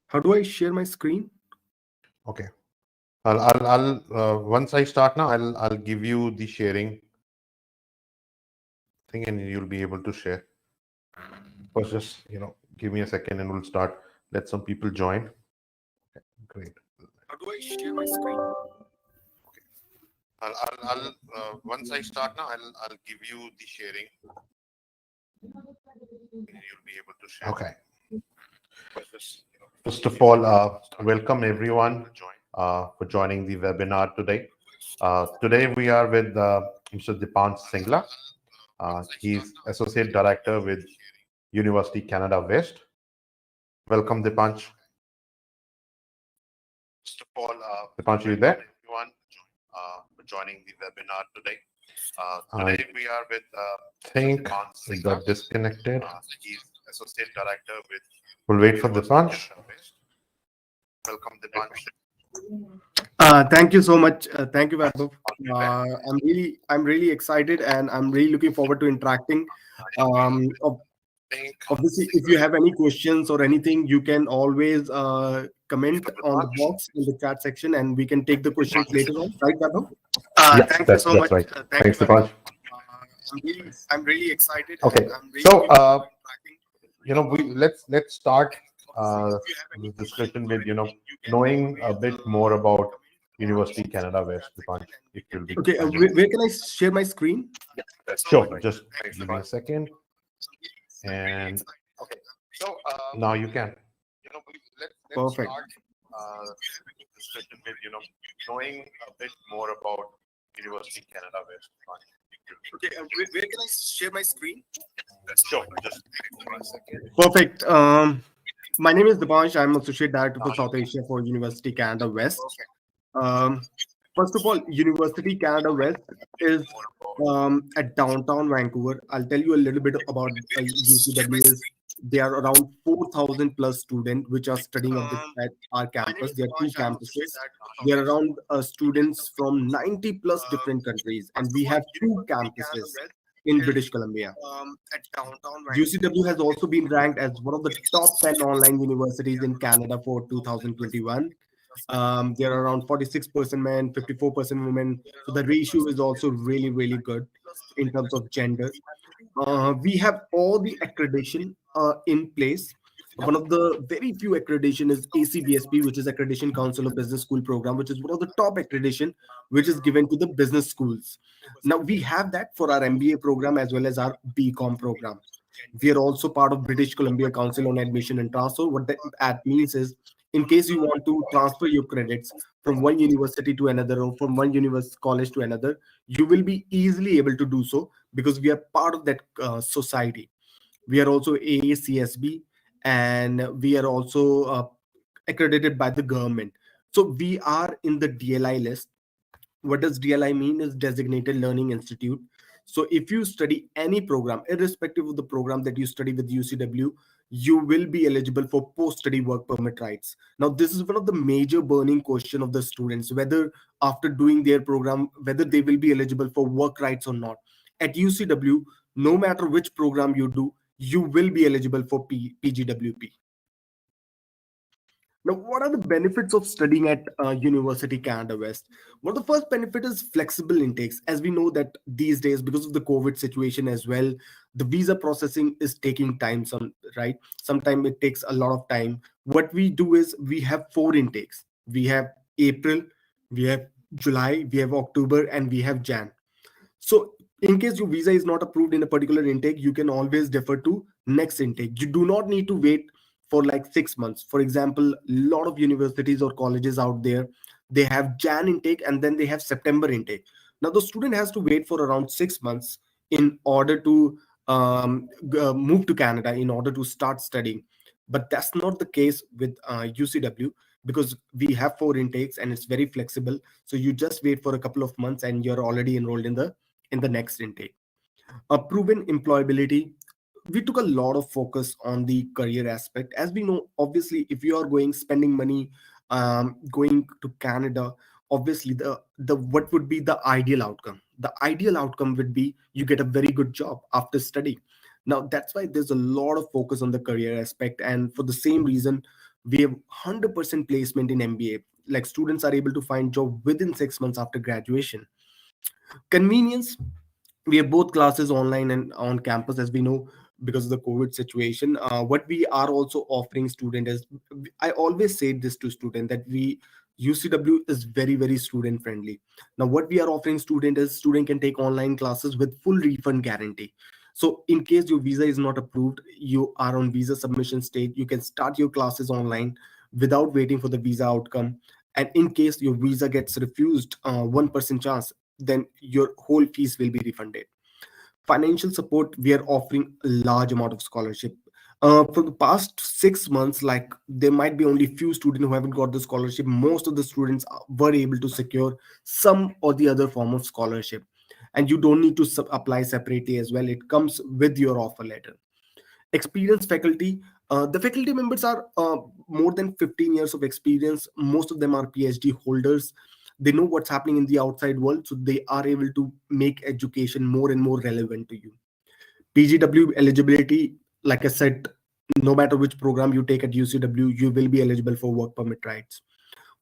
How do I share my screen? Okay. I'll once I start now, I'll give you the sharing thing and you'll be able to share. First, just give me a second and we'll start. Let some people join. Okay, great. How do I share my screen? I'll once I start now, I'll give you the sharing and you'll be able to share. Okay. First of all, welcome everyone for joining the webinar today. Today we are with Mr. Dipansh Singla. He's Associate Director with University Canada West. Welcome, Dipansh. First of all, Dipansh, are you there? Everyone for joining the webinar today. Today we are with think we got disconnected. He's Associate Director with. We'll wait for Dipansh. Welcome, Dipansh. Thank you so much. Thank you, Vaibhav. I'm really excited, and I'm really looking forward to interacting. Obviously, if you have any questions or anything, you can always comment on the box in the chat section, and we can take the questions later on. Right, Vaibhav? Yeah, Thank you so much. right. Thanks, Dipansh. I'm really excited. Okay, I'm really so looking forward to interacting. let's start this discussion with knowing a bit more about University Canada West, Dipansh, if you'll be Okay, kind where can I share my screen? Sure, just give me a second. And okay, so now you can. Let's Perfect. start this discussion with knowing a bit more about University Canada West. Okay, where can I share my screen? Sure, just give me a second. Perfect. My name is Dipansh. I'm Associate Director for South Asia for University Canada West. Um, First of all, University Canada West is at downtown Vancouver. I'll tell you a little bit about UCW. There are around 4,000 plus students which are studying at our campus. There are two campuses. There are around students from 90 plus different countries, and we have two campuses in British Columbia. UCW has also been ranked as one of the top 10 online universities in Canada for 2021. There are around 46% men, 54% women. So the ratio is also really, really good in terms of gender. We have all the accreditation in place. One of the very few accreditation is ACBSP, which is Accreditation Council of Business School Program, which is one of the top accreditation which is given to the business schools. Now we have that for our MBA program as well as our BCom program. We are also part of British Columbia Council on Admission and Transfer. What that means is, in case you want to transfer your credits from one university to another or from one university college to another, you will be easily able to do so because we are part of that society. We are also AACSB, and we are also accredited by the government. So we are in the DLI list. What does DLI mean? Is Designated Learning Institute. So if you study any program, irrespective of the program that you study with UCW, you will be eligible for post-study work permit rights. Now, this is one of the major burning question of the students, whether after doing their program, whether they will be eligible for work rights or not. At UCW, no matter which program you do, you will be eligible for PGWP. Now, what are the benefits of studying at University Canada West? Well, the first benefit is flexible intakes. As we know that these days, because of the COVID situation as well, the visa processing is taking time. Right? Sometimes it takes a lot of time. What we do is we have four intakes. We have April, we have July, we have October, and we have Jan. So in case your visa is not approved in a particular intake, you can always defer to next intake. You do not need to wait for like 6 months. For example, a lot of universities or colleges out there, they have Jan intake and then they have September intake. Now the student has to wait for around 6 months in order to move to Canada, in order to start studying. But that's not the case with UCW, because we have four intakes and it's very flexible. So you just wait for a couple of months and you're already enrolled in the next intake. A proven employability. We took a lot of focus on the career aspect. As we know, obviously, if you are spending money, going to Canada, obviously the what would be the ideal outcome? The ideal outcome would be you get a very good job after studying. Now that's why there's a lot of focus on the career aspect, and for the same reason, We have 100% placement in MBA. Like students are able to find job within 6 months after graduation. Convenience, we have both classes online and on campus, as we know, because of the COVID situation. What we are also offering student is, I always say this to student, that we UCW is very very student friendly. Now what we are offering student is, student can take online classes with full refund guarantee. So in case your visa is not approved, you are on visa submission stage, you can start your classes online without waiting for the visa outcome. And in case your visa gets refused, 1% chance, then your whole fees will be refunded. Financial support, we are offering a large amount of scholarship. For the past 6 months, like there might be only few students who haven't got the scholarship. Most of the students were able to secure some or the other form of scholarship, and you don't need to apply separately as well. It comes with your offer letter. Experienced faculty, the faculty members are more than 15 years of experience. Most of them are PhD holders. They know what's happening in the outside world, so they are able to make education more and more relevant to you. PGW eligibility, like I said, no matter which program you take at UCW, you will be eligible for work permit rights.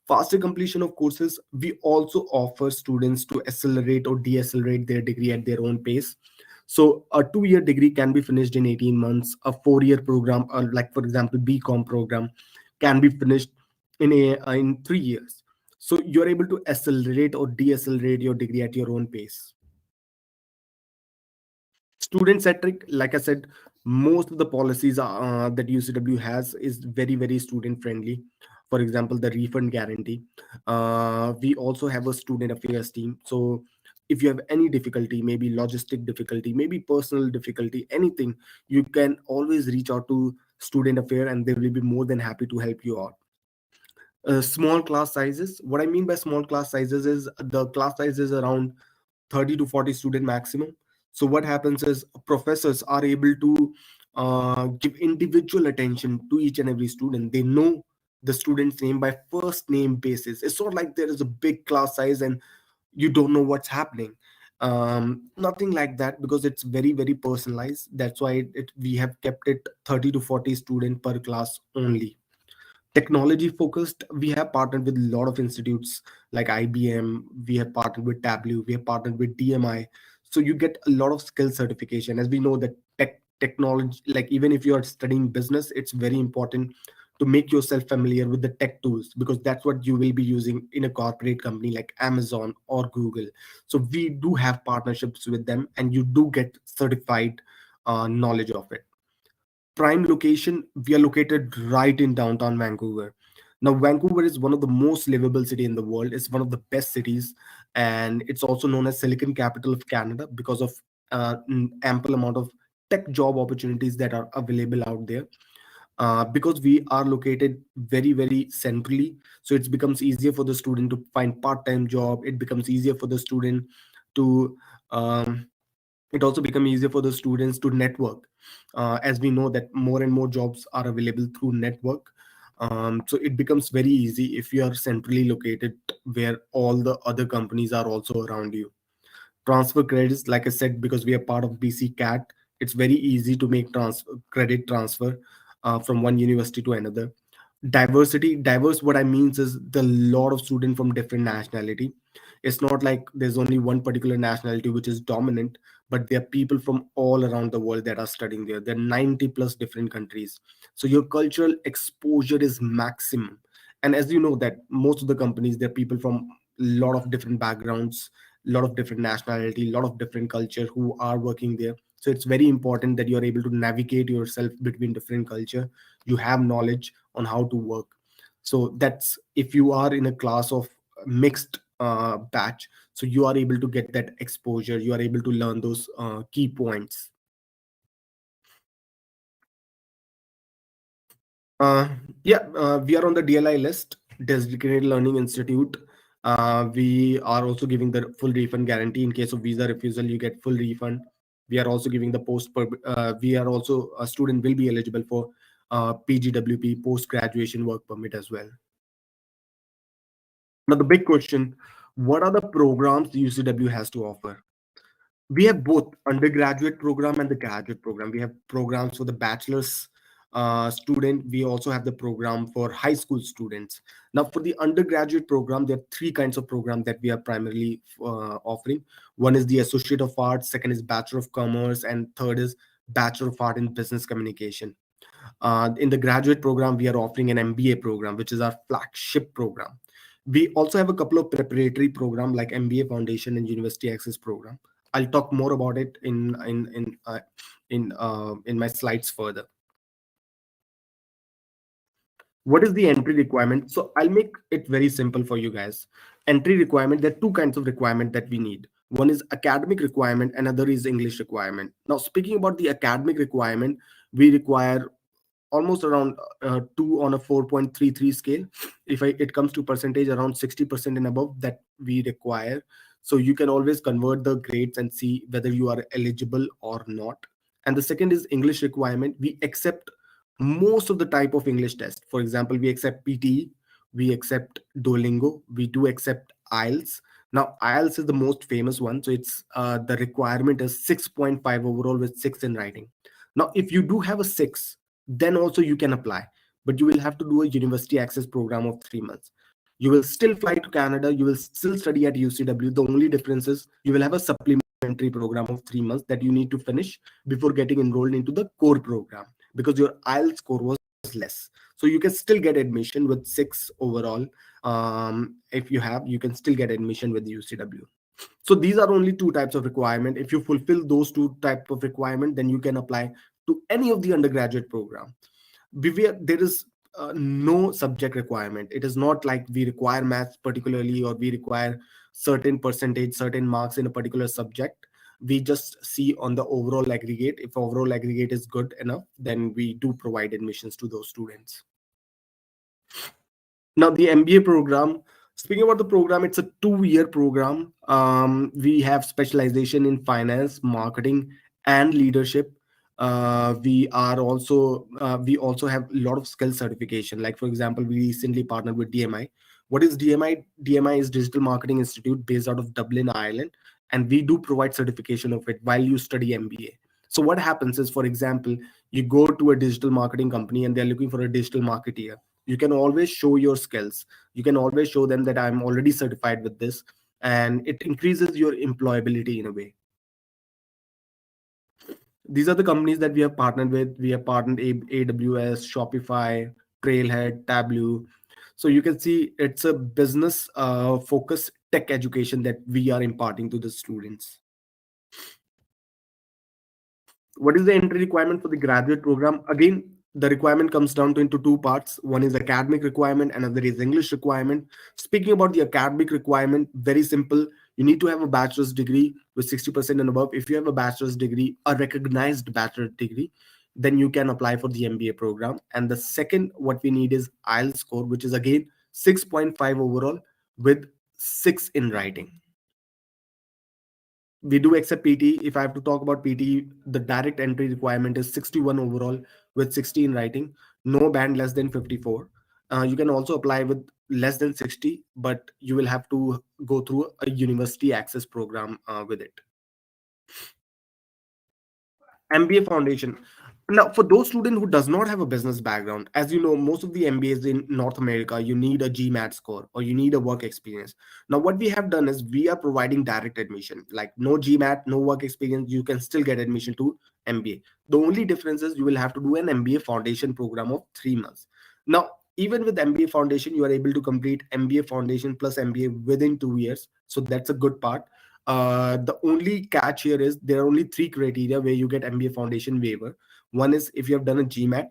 Faster completion of courses, we also offer students to accelerate or decelerate their degree at their own pace. So a 2-year degree can be finished in 18 months. A 4-year program, like for example BCom program, can be finished in 3 years. So you're able to accelerate or decelerate your degree at your own pace. Student centric, like I said, most of the policies that UCW has is very very student friendly. For example, the refund guarantee. We also have a student affairs team. So if you have any difficulty, maybe logistic difficulty, maybe personal difficulty, anything, you can always reach out to student affair and they will be more than happy to help you out. Small class sizes, what I mean by small class sizes is the class size is around 30 to 40 student maximum. So what happens is professors are able to give individual attention to each and every student. They know the student's name by first name basis. It's not like there is a big class size and you don't know what's happening. Nothing like that, because it's very very personalized. That's why we have kept it 30 to 40 student per class only. Technology focused, we have partnered with a lot of institutes like IBM. We have partnered with Tableau, we have partnered with DMI. So you get a lot of skill certification. As we know that technology, like even if you are studying business, it's very important to make yourself familiar with the tech tools, because that's what you will be using in a corporate company like Amazon or Google. So we do have partnerships with them and you do get certified knowledge of it. Prime location, we are located right in downtown Vancouver. Now Vancouver is one of the most livable city in the world. It's one of the best cities, and it's also known as Silicon Capital of Canada because of ample amount of tech job opportunities that are available out there. Because we are located very very centrally, so it becomes easier for the student to find part-time job. It becomes easier for the student to it also become easier for the students to network, as we know that more and more jobs are available through network. So it becomes very easy if you are centrally located where all the other companies are also around you. Transfer credits, like I said, because we are part of BC CAT, it's very easy to make credit transfer from one university to another. Diversity, diverse, what I means is the lot of student from different nationality. It's not like there's only one particular nationality which is dominant, but there are people from all around the world that are studying there. There are 90 plus different countries, so your cultural exposure is maximum. And as you know that most of the companies, there are people from a lot of different backgrounds, a lot of different nationality, a lot of different culture who are working there. So it's very important that you're able to navigate yourself between different culture. You have knowledge on how to work. So that's if you are in a class of mixed batch, so you are able to get that exposure, you are able to learn those key points. uh, yeah, we are on the DLI list, Designated Learning Institute. We are also giving the full refund guarantee. In case of visa refusal, you get full refund. We are also giving the we are also, a student will be eligible for PGWP, post graduation work permit as well. Now the big question, what are the programs the UCW has to offer? We have both undergraduate program and the graduate program. We have programs for the bachelor's, student, we also have the program for high school students. Now, for the undergraduate program, there are three kinds of programs that we are primarily offering. One is the Associate of Arts, second is Bachelor of Commerce, and third is Bachelor of Art in Business Communication. In the graduate program, we are offering an MBA program, which is our flagship program. We also have a couple of preparatory programs like MBA Foundation and University Access Program. I'll talk more about it in my slides further. What is the entry requirement? So I'll make it very simple for you guys. Entry requirement, there are two kinds of requirement that we need. One is academic requirement, another is English requirement. Now, speaking about the academic requirement, we require almost around 2 on a 4.33 scale. If it comes to percentage, around 60% and above that we require. So you can always convert the grades and see whether you are eligible or not. And the second is English requirement. We accept most of the type of English test. For example, we accept PTE, we accept Duolingo, we do accept IELTS. Now, IELTS is the most famous one. So it's the requirement is 6.5 overall with 6 in writing. Now, if you do have a 6, then also you can apply, but you will have to do a university access program of 3 months. You will still fly to Canada, you will still study at UCW. The only difference is you will have a supplementary program of 3 months that you need to finish before getting enrolled into the core program, because your IELTS score was less. So you can still get admission with 6 overall. If you can still get admission with UCW. So these are only two types of requirement. If you fulfill those two type of requirement, then you can apply to any of the undergraduate program. Beware, there is no subject requirement. It is not like we require maths particularly, or we require certain percentage, certain marks in a particular subject. We just see on the overall aggregate. If overall aggregate is good enough, then we do provide admissions to those students. Now, the MBA program, speaking about the program, it's a 2-year program. We have specialization in finance, marketing, and leadership. We also have a lot of skill certification. Like, for example, we recently partnered with DMI. What is DMI? DMI is Digital Marketing Institute based out of Dublin, Ireland, and we do provide certification of it while you study MBA. So what happens is, for example, you go to a digital marketing company and they're looking for a digital marketeer. You can always show your skills. You can always show them that I'm already certified with this, and it increases your employability in a way. These are the companies that we have partnered with. We have partnered AWS, Shopify, Trailhead, Tableau. So you can see it's a business focused tech education that we are imparting to the students. What is the entry requirement for the graduate program? Again, the requirement comes down to into two parts. One is academic requirement, another is English requirement. Speaking about the academic requirement, very simple. You need to have a bachelor's degree with 60% and above. If you have a bachelor's degree, a recognized bachelor's degree, then you can apply for the MBA program. And the second, what we need is IELTS score, which is again 6.5 overall with 6 in writing. We do accept PT. If I have to talk about PT, the direct entry requirement is 61 overall with 60 in writing. No band less than 54. You can also apply with less than 60, but you will have to go through a university access program with it. MBA Foundation. Now, for those students who does not have a business background, as you know, most of the MBAs in North America, you need a GMAT score or you need a work experience. Now, what we have done is we are providing direct admission, like no GMAT, no work experience, you can still get admission to MBA. The only difference is you will have to do an MBA Foundation program of 3 months. Now, even with MBA Foundation, you are able to complete MBA Foundation plus MBA within 2 years. So that's a good part. The only catch here is there are only 3 criteria where you get MBA Foundation waiver. One is if you have done a GMAT.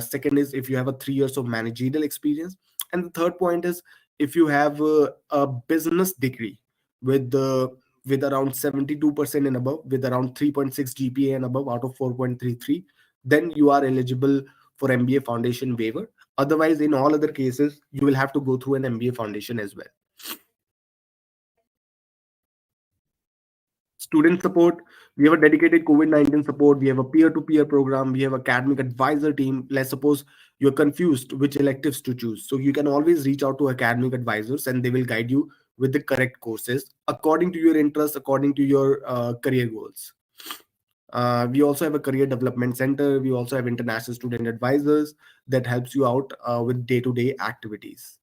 Second is if you have a 3 years of managerial experience. And the third point is if you have a business degree with around 72% and above, with around 3.6 GPA and above out of 4.33, then you are eligible for MBA Foundation waiver. Otherwise, in all other cases, you will have to go through an MBA Foundation as well. Student support, we have a dedicated COVID-19 support. We have a peer-to-peer program. We have academic advisor team. Let's suppose you're confused which electives to choose. So you can always reach out to academic advisors and they will guide you with the correct courses according to your interests, according to your career goals. We also have a career development center. We also have international student advisors that helps you out with day-to-day activities.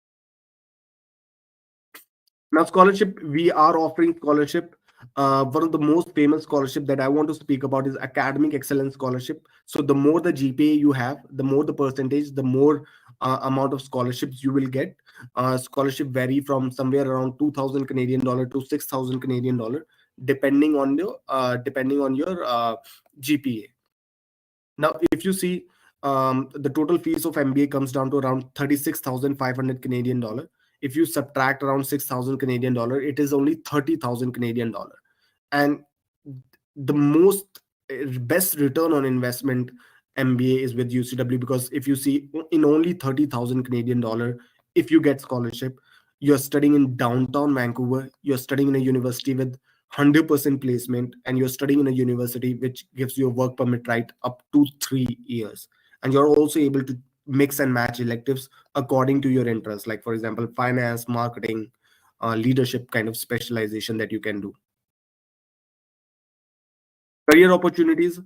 Now, scholarship, we are offering scholarship. One of the most famous scholarship that I want to speak about is academic excellence scholarship. So the more the GPA you have, the more the percentage, the more amount of scholarships you will get. Scholarship vary from somewhere around 2,000 Canadian dollar to 6,000 Canadian dollar, depending on your GPA. Now, if you see, the total fees of MBA comes down to around 36,500 Canadian dollar. If you subtract around 6,000 Canadian dollar, it is only 30,000 Canadian dollar. And the most best return on investment MBA is with UCW, because if you see, in only 30,000 Canadian dollar, if you get scholarship, you're studying in downtown Vancouver, you're studying in a university with 100% placement, and you're studying in a university which gives you a work permit right up to 3 years. And you're also able to mix and match electives according to your interests, like for example finance, marketing, leadership kind of specialization that you can do. Career opportunities,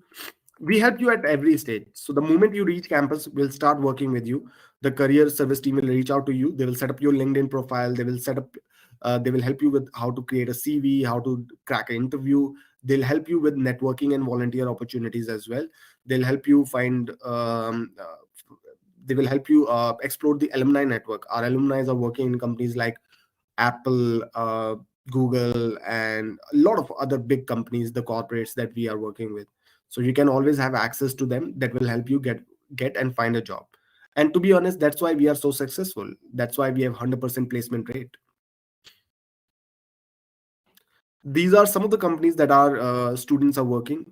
we help you at every stage. So the moment you reach campus, we'll start working with you. The career service team will reach out to you. They will set up your LinkedIn profile. They will help you with how to create a CV, how to crack an interview. They'll help you with networking and volunteer opportunities as well. They'll help you find they will help you explore the alumni network. Our alumni are working in companies like Apple, Google, and a lot of other big companies, the corporates that we are working with. So you can always have access to them. That will help you get and find a job. And to be honest, that's why we are so successful. That's why we have 100% placement rate. These are some of the companies that our students are working.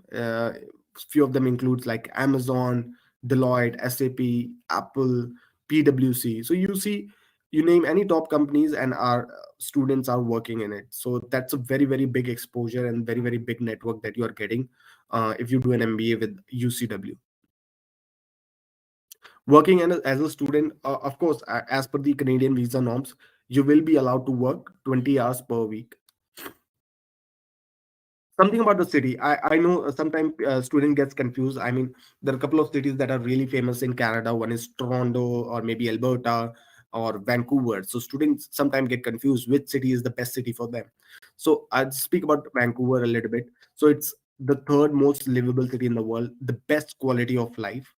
Few of them includes like Amazon, Deloitte, SAP, Apple, PwC. So you see, you name any top companies and our students are working in it. So that's a very, very big exposure and very, very big network that you are getting if you do an MBA with UCW. Working as a student, of course, as per the Canadian visa norms, you will be allowed to work 20 hours per week. Something about the city, I know sometimes student gets confused. I mean, there are a couple of cities that are really famous in Canada. One is Toronto, or maybe Alberta, or Vancouver. So students sometimes get confused which city is the best city for them. So I'll speak about Vancouver a little bit. So it's the third most livable city in the world, the best quality of life.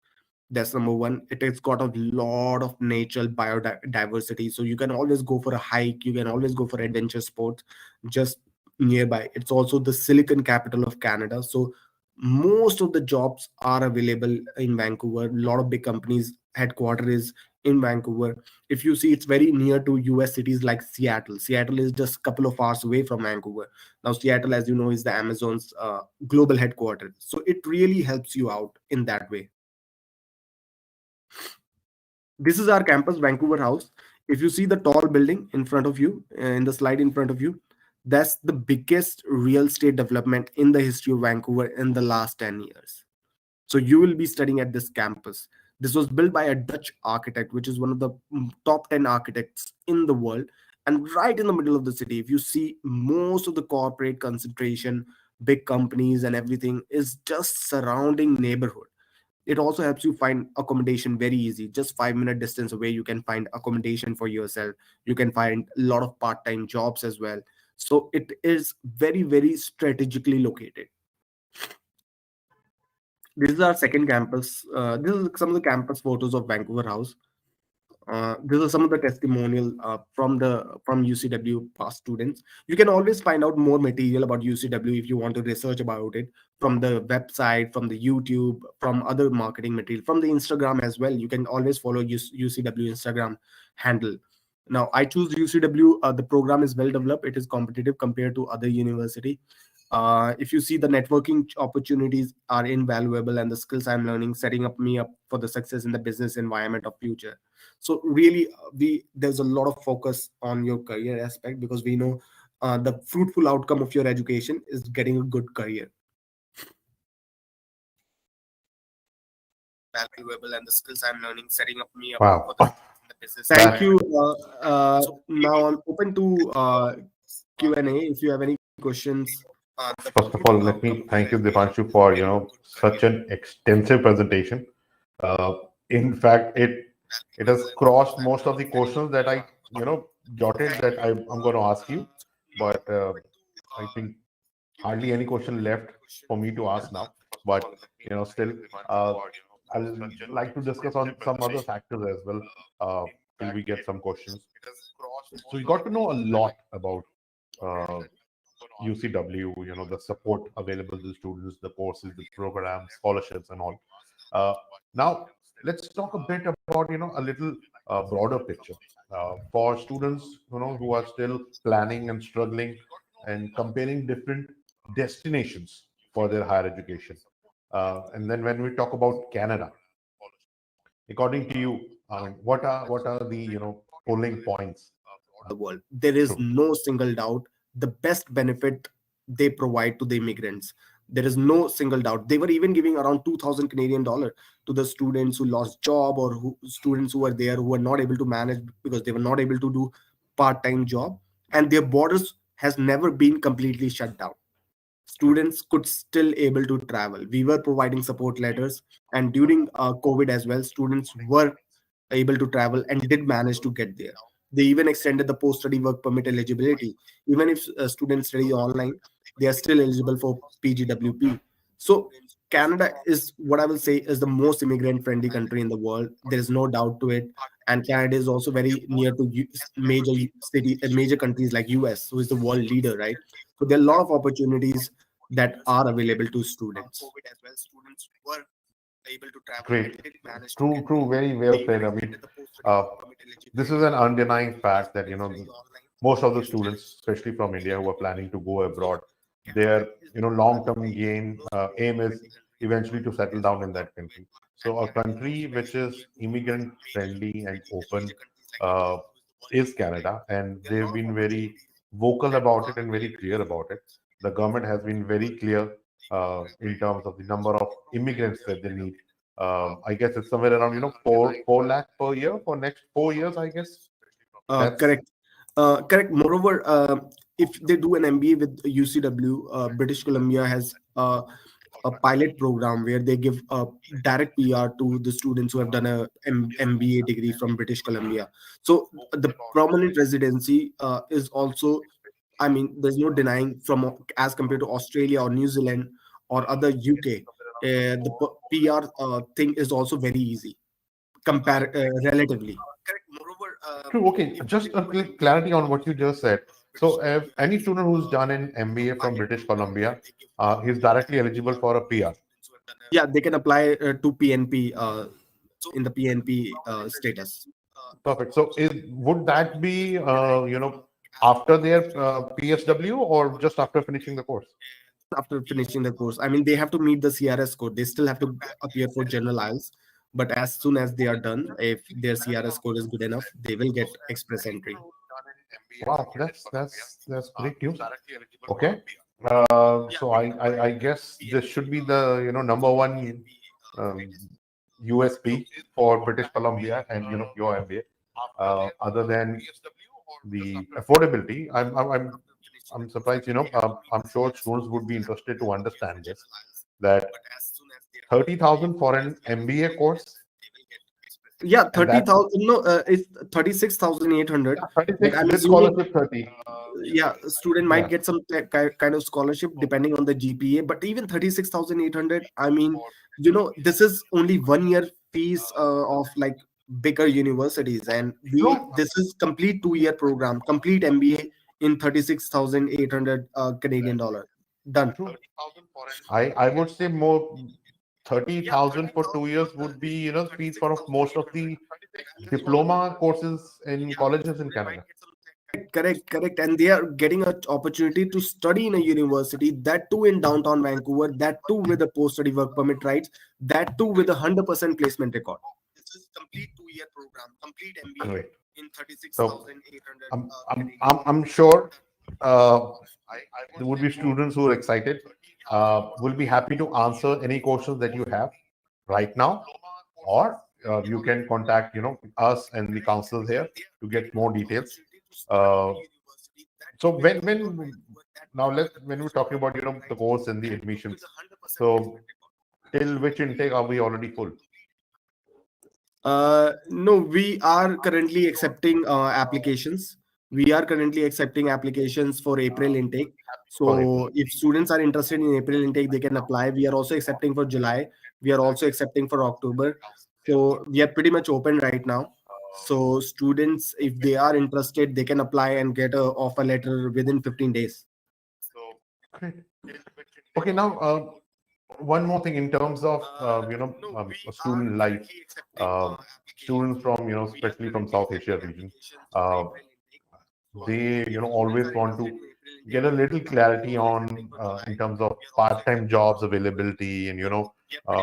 That's number one. It has got a lot of natural biodiversity, so you can always go for a hike, you can always go for adventure sports just nearby. It's also the silicon capital of Canada, so most of the jobs are available in Vancouver. A lot of big companies headquarters is in Vancouver. If you see, it's very near to US cities like Seattle. Seattle is just a couple of hours away from Vancouver. Now Seattle, as you know, is the Amazon's global headquarters, so it really helps you out in that way. This is our campus, Vancouver House. If you see the tall building in front of you, in the slide in front of you, that's the biggest real estate development in the history of Vancouver in the last 10 years. So you will be studying at this campus. This was built by a Dutch architect, which is one of the top 10 architects in the world. And right in the middle of the city, if you see, most of the corporate concentration, big companies and everything is just surrounding neighborhood. It also helps you find accommodation very easy. Just 5-minute distance away, you can find accommodation for yourself. You can find a lot of part-time jobs as well. So it is very, very strategically located. This is our second campus. This is some of the campus photos of Vancouver House. These are some of the testimonial from UCW past students. You can always find out more material about UCW if you want to research about it from the website, from the YouTube, from other marketing material, from the Instagram as well. You can always follow UCW Instagram handle. Now I choose UCW. The program is well developed. It is competitive compared to other university. If you see, the networking opportunities are invaluable, and the skills I'm learning setting up me up for the success in the business environment of future. So really, there's a lot of focus on your career aspect, because we know the fruitful outcome of your education is getting a good career. Valuable, and the skills I'm learning setting up me up Wow. for the business. Thank you. Now I'm open to Q&A if you have any questions. First of all, let me thank you, Dipanshu, for such an extensive presentation. Uh, in fact, it has crossed most of the questions that I jotted that I'm going to ask you, but I think hardly any question left for me to ask now. But still, uh, I'll like to discuss on some other factors as well till we get some questions. So we got to know a lot about uh, UCW, the support available to students, the courses, the programs, scholarships, and all. Uh, Now, let's talk a bit about, a little broader picture for students, who are still planning and struggling and comparing different destinations for their higher education. And then when we talk about Canada, according to you, what are the, polling points? The world. There is True. no single doubt the best benefit they provide to the immigrants. There is no single doubt. They were even giving around 2,000 Canadian dollar to the students who lost job or students who were there who were not able to manage because they were not able to do part-time job, and their borders has never been completely shut down. Students could still able to travel. We were providing support letters, and during COVID as well, students were able to travel and did manage to get there. They even extended the post-study work permit eligibility. Even if students study online, they are still eligible for PGWP. So Canada is what I will say is the most immigrant-friendly country in the world. There is no doubt to it. And Canada is also very near to major city and major countries like US, who is the world leader, right? So there are a lot of opportunities that are available to students. Great. True, true. Very well said. I mean, uh, this is an undenying fact that, most of the students, especially from India, who are planning to go abroad, their, long-term aim is eventually to settle down in that country. So a country which is immigrant friendly and open uh, is Canada, and they've been very vocal about it and very clear about it. The government has been very clear in terms of the number of immigrants that they need. I guess it's somewhere around, 4 lakh per year for next 4 years. I guess that's Correct. Correct. Moreover, if they do an MBA with UCW, British Columbia has a pilot program where they give a direct PR to the students who have done a MBA degree from British Columbia. So the permanent residency is also, I mean, there's no denying from as compared to Australia or New Zealand or other UK. The PR thing is also very easy, relatively. true. Okay, just a little clarity on what you just said. So, if any student who's done an MBA from British Columbia, he's directly eligible for a PR. Yeah, they can apply to PNP in the PNP status Perfect. So, would that be after their PSW or just after finishing the course? after finishing the course. I mean, they have to meet the CRS code. They still have to appear for general IELTS, but as soon as they are done, if their CRS code is good enough, they will get express entry. Wow, that's great news. Okay. So I guess this should be the number one um, USP for British Columbia and your MBA. Other than the affordability, I'm surprised. I'm sure students would be interested to understand this. That 30,000 for an MBA course, Yeah, and that 30,000. No, it's 36,800. But 36 I'm with assuming, scholarship 30. yeah, a student might Yeah. get some kind of scholarship depending on the GPA. But even 36,800, I mean, this is only 1 year fees of like bigger universities, and True. this is complete 2 year program, complete MBA in 36,800 Canadian dollar. Done. True. I would say more 30,000 for 2 years would be fees for most of the diploma courses in colleges in Canada. Correct. And they are getting an opportunity to study in a university, that too in downtown Vancouver, that too with a post study work permit rights, that too with a 100% placement record. This is complete 2 year program, complete MBA Great. in So 36,800 I'm sure uh, there would be students who are excited. Will be happy to answer any questions that you have right now, or you can contact us and the council here to get more details. Uh, so when now let's when we're talking about the course and the admissions. So till which intake are we already full? No, we are currently accepting applications. We are currently accepting applications for April intake. For April. So if students are interested in April intake, they can apply. We are also accepting for July. We are also accepting for October. So we are pretty much open right now. So students, if they are interested, they can apply and get a offer letter within 15 days. Great. Okay, now one more thing in terms of student life, students from especially from South Asia region, uh, they always want to get a little clarity on in terms of part-time jobs availability and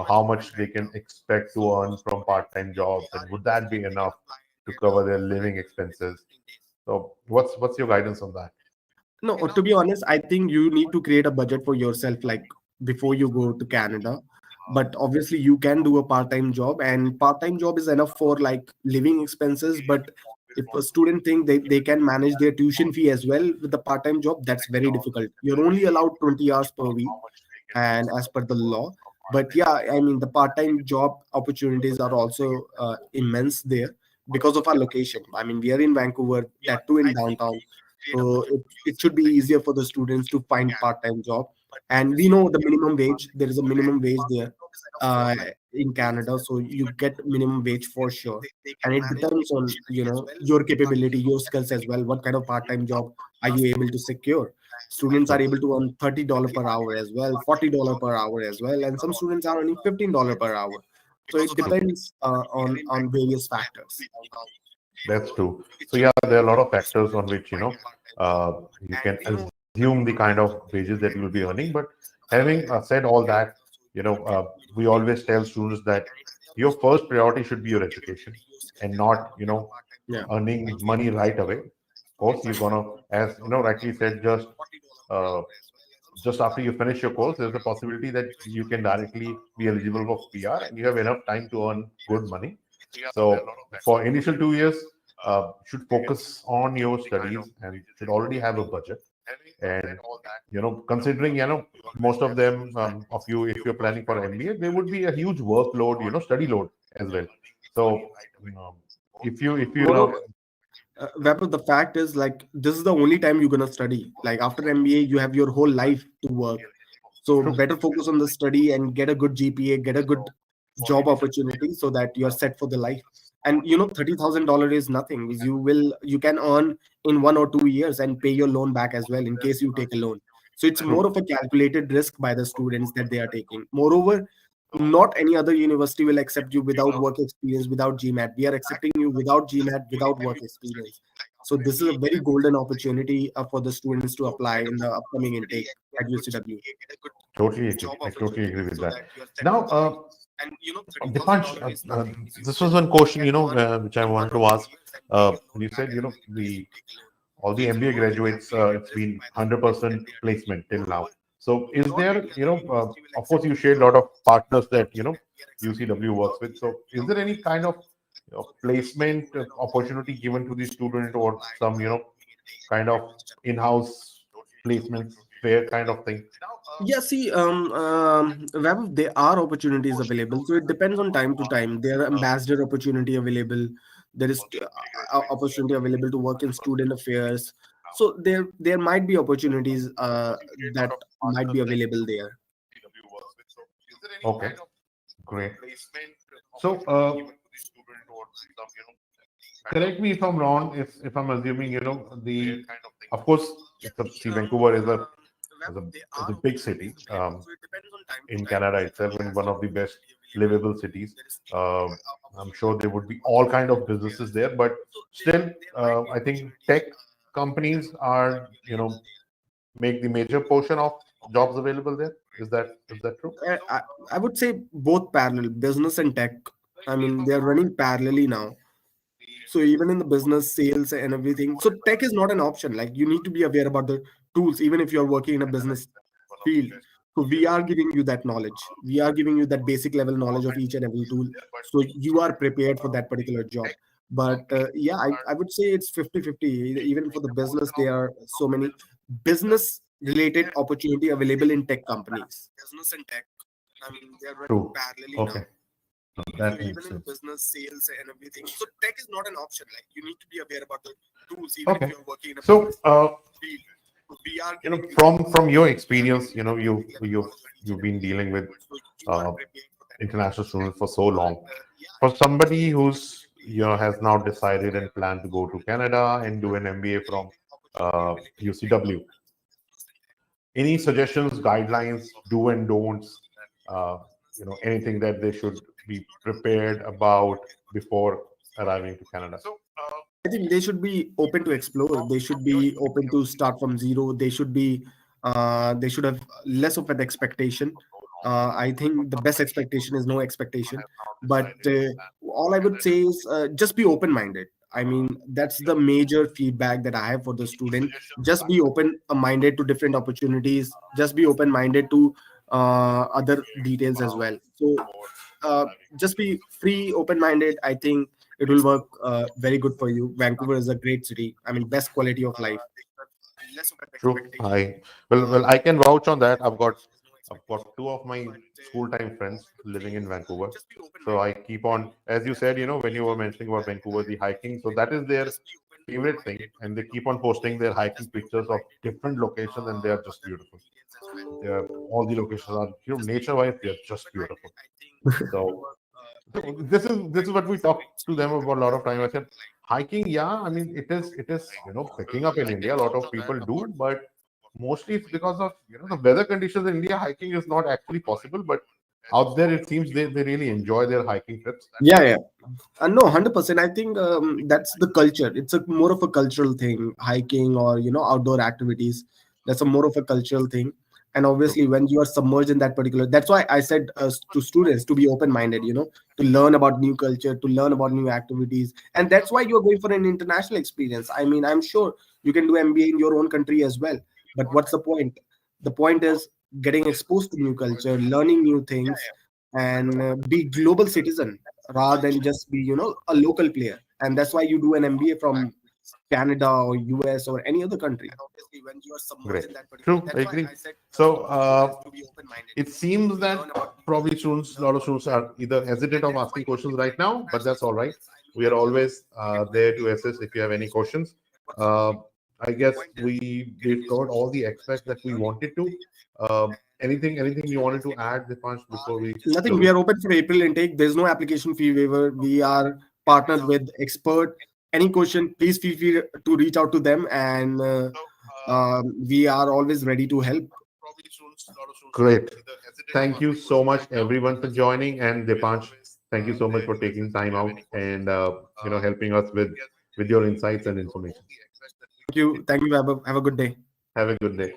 how much they can expect to earn from part-time jobs, and would that be enough to cover their living expenses? So what's your guidance on that? No, to be honest, I think you need to create a budget for yourself, like before you go to Canada. But obviously, you can do a part-time job, and part-time job is enough for like living expenses. But if a student think they can manage their tuition fee as well with the part-time job, that's very difficult. You're only allowed 20 hours per week, and as per the law. But yeah, I mean, the part-time job opportunities are also immense there because of our location. I mean, we are in Vancouver, that too in downtown, so it should be easier for the students to find part-time job. And we know the minimum wage, there is a minimum wage there uh, in Canada, so you get minimum wage for sure. And it depends on your capability, your skills as well. What kind of part-time job are you able to secure? Students are able to earn $30 per hour as well, $40 per hour as well, and some students are earning $15 per hour. So it depends on various factors. That's true. So yeah, there are a lot of factors on which you can assume the kind of wages that you will be earning. But having said all that, we always tell students that your first priority should be your education and not Yeah. earning money right away. Of course, you're gonna, as rightly said, uh, just after you finish your course, there's a possibility that you can directly be eligible for PR and you have enough time to earn good money. So for initial 2 years, should focus on your studies and should already have a budget. And considering most of them of you, if you're planning for MBA, there would be a huge workload, study load as well. So if you know, Moreover, Vaibhav, the fact is like this is the only time you're gonna study. Like after MBA, you have your whole life to work. So true, better focus on the study and get a good GPA, get a good job opportunity so that you're set for the life. And $30,000 is nothing. You can earn in 1 or 2 years and pay your loan back as well in case you take a loan. So it's more true, of a calculated risk by the students that they are taking. Moreover, not any other university will accept you without work experience, without GMAT. We are accepting you without GMAT, without work experience. So this is a very golden opportunity for the students to apply in the upcoming intake at UCW. totally agree. I totally agree with that. Now, Dipansh, this was one question, which I wanted to ask. When you said, the all the MBA graduates, it's been 100% placement till now. So, is there, of course, you shared a lot of partners that UCW works with. So, is there any kind of placement opportunity given to the student or some, kind of in-house placement fair kind of thing? Yeah, see, Vaibhav, there are opportunities available. So it depends on time to time. There are ambassador opportunity available. There is opportunity available to work in student affairs. So there might be opportunities that might be available there. Okay, great. So, correct me if I'm wrong. If I'm assuming, the of course, see, Vancouver is a big city in Canada itself, and one of the best livable cities. Uh, I'm sure there would be all kind of businesses there, but still, I think tech companies are make the major portion of jobs available there. Is that true? I would say both parallel, business and tech. I mean, they're running parallelly now. So even in the business, sales, and everything. So tech is not an option. Like you need to be aware about the tools, even if you're working in a business field. So we are giving you that knowledge. We are giving you that basic level knowledge of each and every tool. So you are prepared for that particular job. But yeah, I would say it's 50-50. Even for the business, there are so many business related opportunity available in tech companies. Business and tech. I mean, they are running True. parallelly Okay. now. That So makes even in sense. business, sales, and everything. So tech is not an option. Like you need to be aware about the tools, even Okay. if you're working in a So, business field. So we are you know, giving from your experience, you know, you've been dealing with international students for so long. For somebody who's, you know, has now decided and planned to go to Canada and do an MBA from UCW, any suggestions, guidelines, do and don'ts, you know, anything that they should be prepared about before arriving to Canada? I think they should be open to explore. They should be open to start from zero. They should have less of an expectation. I think the best expectation is no expectation. But all I would say is just be open minded. I mean, that's the major feedback that I have for the student. Just be open minded to different opportunities. Just be open minded to other details as well. So just be free, open minded. I think it will work very good for you. Vancouver is a great city. I mean, best quality of life. True. Well, I can vouch on that. I've got two of my school time friends living in Vancouver. So I keep on, as you said, you know, when you were mentioning about Vancouver, the hiking. So that is their favorite thing, and they keep on posting their hiking pictures of different locations, and they are just beautiful. They are, all the locations are, you know, nature-wise, they are just beautiful. So this is what we talk to them about a lot of time. I said, hiking, yeah, I mean, it is, you know, picking up in India. A lot of people do, but mostly it's because of, you know, the weather conditions in India. Hiking is not actually possible, but out there it seems they really enjoy their hiking trips. Yeah, yeah. No, 100%. I think that's the culture. It's a more of a cultural thing, hiking or outdoor activities. That's a more of a cultural thing. And True. obviously, when you are submerged in that particular, that's why I said to students to be open-minded. To learn about new culture, to learn about new activities, and that's why you're going for an international experience. I mean, I'm sure you can do MBA in your own country as well. But what's the point? The point is getting exposed to new culture, learning new things, and be global citizen rather than just be a local player. And that's why you do an MBA from Canada or US or any other country. And obviously when you are submerged Great. in that particular, True. I that's why agree. I said So to be open minded, it seems to that learn about new probably culture, students, a learn lot of about students new are either hesitant of asking questions right now, but that's all right. We are always there to assist if you have any questions. Uh, I guess we've covered all the aspects that we wanted to. Anything you wanted to add, Dipansh, before we nothing. We close? are open for April intake. There's no application fee waiver. We are partnered with expert. Any question, please feel free to reach out to them, and we are always ready to help. Great. Thank you so much, everyone, for joining, and Dipansh, thank you so much for taking time out and you know, helping us with your insights and information. Thank you. Thank you. Have a good day. Have a good day.